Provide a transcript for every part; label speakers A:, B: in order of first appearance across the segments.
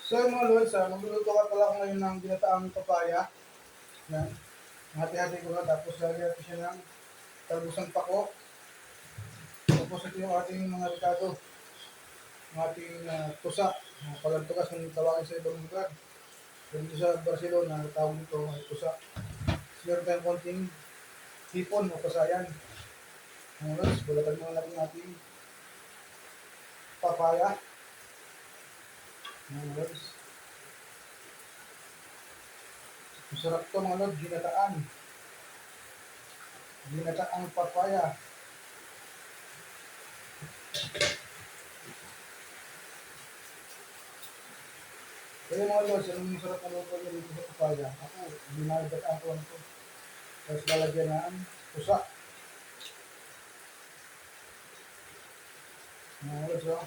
A: So yung mga lods, magluluto ka pala ako ngayon ng ginataang papaya. Yan. Hati-hati ko na tapos lagyan natin siya ng talbusang pako. Tapos ito yung ating mga ricado. Yung ating tusa. Palagtugas ng tawagin sa ibang lugar. So dito sa Barcelona, tawag nito ay tusa. So meron tayong konting hipon o kasayan. Mga lods, bulatan muna natin ating papaya. Mga lods. Masarap to mga lods, ginataan. Ginataang papaya. Kaya mga lods, anong masarap na luto nyo dito sa papaya? Ako, ginagataan ko ito. Tapos lalagyan ng pusa. Mga lods, oh.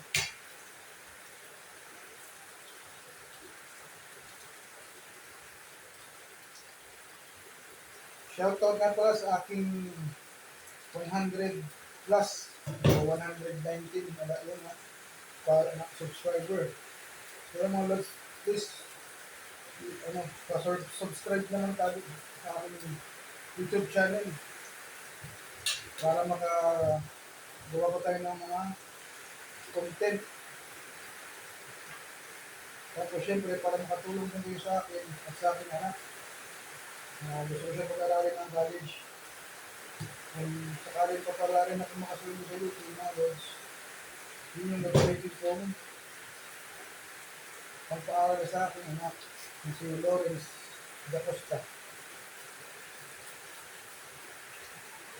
A: Shoutout nga pala sa aking 100 plus o 119 na yun para na subscriber. So mga lods, please subscribe naman tayo sa aking YouTube channel para makagawa pa tayo ng mga content. Tapos syempre para makatulong din kayo sa akin at sa aking anak. Gusto ko siya pag-aralin ng college. Kung sakaling pa pala rin ako makasulong sa YouTube, mga lods, yun yung nag-rated kong pagpaaral sa aking anak na si Lawrence Da Costa.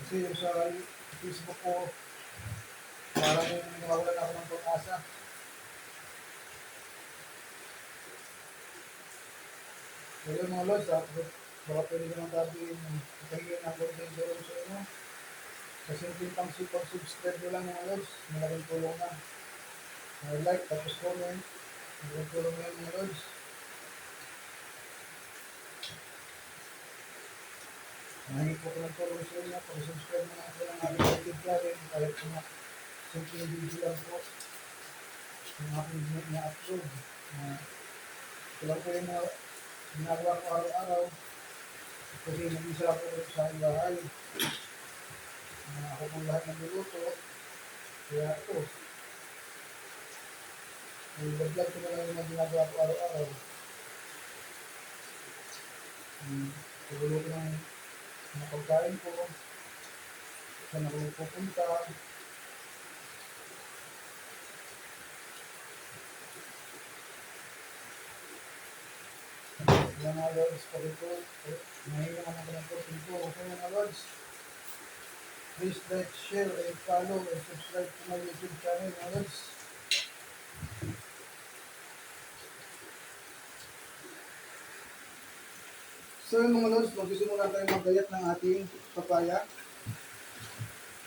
A: Kasi yung sa Facebook ko, parang nawawalan ako ng pag-asa. Kaya mga lods, baka pwede naman natin ipahingin ang content doon sa inyo. Sa simpleng pag-subscribe nyo lang mga lods, malaking tulong na. Like, tapos comment, malaking tulong na mga lods. Mahingi po ko ng tulong sa inyo, pag-subscribe na ako ng aking YouTube channel, kahit mga simpleng video lang po yung aking na-upload. Ito lang po yung mga ginagawa ko araw-araw kasi nag-isa lang po sa bahay. Ako pong lahat ng niluto. Kaya ito, i-vlog ko na lang yung mga ginagawa ko araw-araw. Tulog ng mga pagkain ko, saan ako pupunta. Mga lods pa rin po, nahinga naman ako ng portion ko. So mga lods, please like, share, and follow, and subscribe to my YouTube channel, mga lods. So yung mga lods, magsisimula tayo magayat ng ating papaya.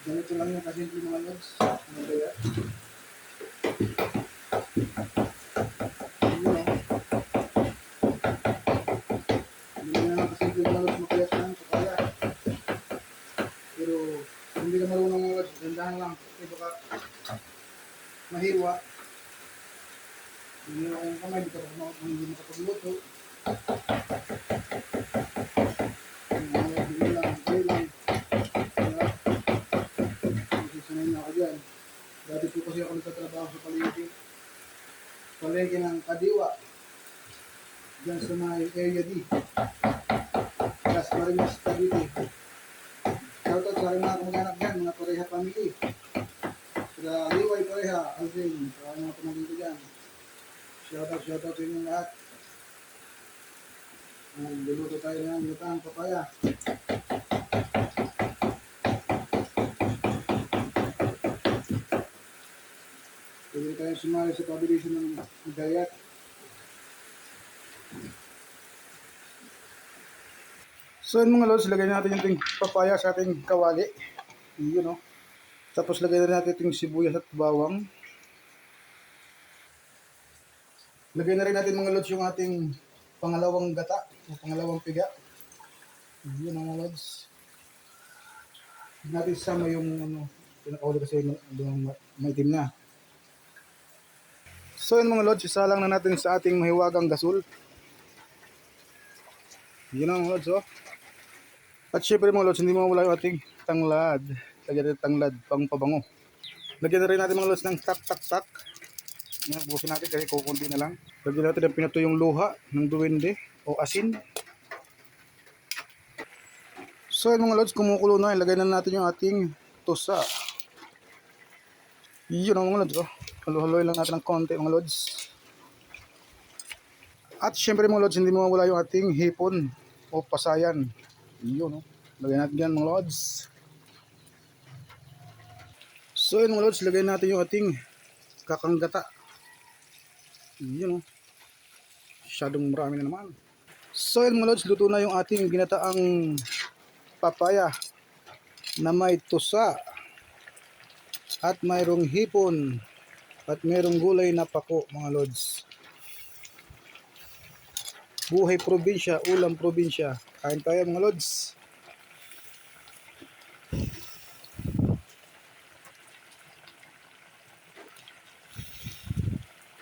A: Ganito lang yung kasimple mga lods, magayat. Hindi na kasimple mga lods magayat ng papaya. Pero hindi ka marunong mga lods, gandahan lang. Kasi baka mahiwa. Hindi na akong kamay, hindi makapagluto. Dati po kasi ako nagtatrabaho sa palengke ng Kadiwa, dyan sa may area D, Las Marinas, Cavite. Shoutout sa aking mga kamag-anak dyan, mga pareha family. Sila Liway pareha, Alvin, sa mga pamangkin ko dyan. Shoutout sa inyong lahat. Luluto tayo ng lutang papaya. Pwede tayo sumali sa pabilisan ng gayat. So yun mga lods, lagay natin yung papaya sa ating kawali. Yun o. Tapos lagay na natin yung sibuyas at bawang. Lagay na rin natin mga lods yung ating pangalawang gata o pangalawang piga. Yun mga lods. Hindi natin sama yung pinakauli kasi maitim na. So yun mga lods, isa lang na natin sa ating mahiwagang gasol. Yun ang mga lods, oh. At syempre mga lods, hindi mawala yung ating tanglad. Lagyan natin tanglad, pang pabango. Lagyan na rin natin mga lods ng tak. Yan, busin natin kasi kukunti na lang. Lagyan natin ng pinatuyong luha ng duwende o asin. So yun mga lods, kumukulo na. Ilagay na natin yung ating tusa. Yun ang mga lods, oh. Halo-haloy lang natin ng konti mga lods. At syempre mga lods, hindi mawala yung ating hipon o pasayan. Yun, oh. Lagyan natin yan mga lods. So yun mga lods, lagay natin yung ating kakanggata. Yun, oh. Masyadong marami na naman. So yun mga lods, luto na yung ating ginataang papaya na may tusa at mayroong hipon at mayroong gulay na pako mga lods. Buhay probinsya, ulam probinsya. Kain tayo mga lods.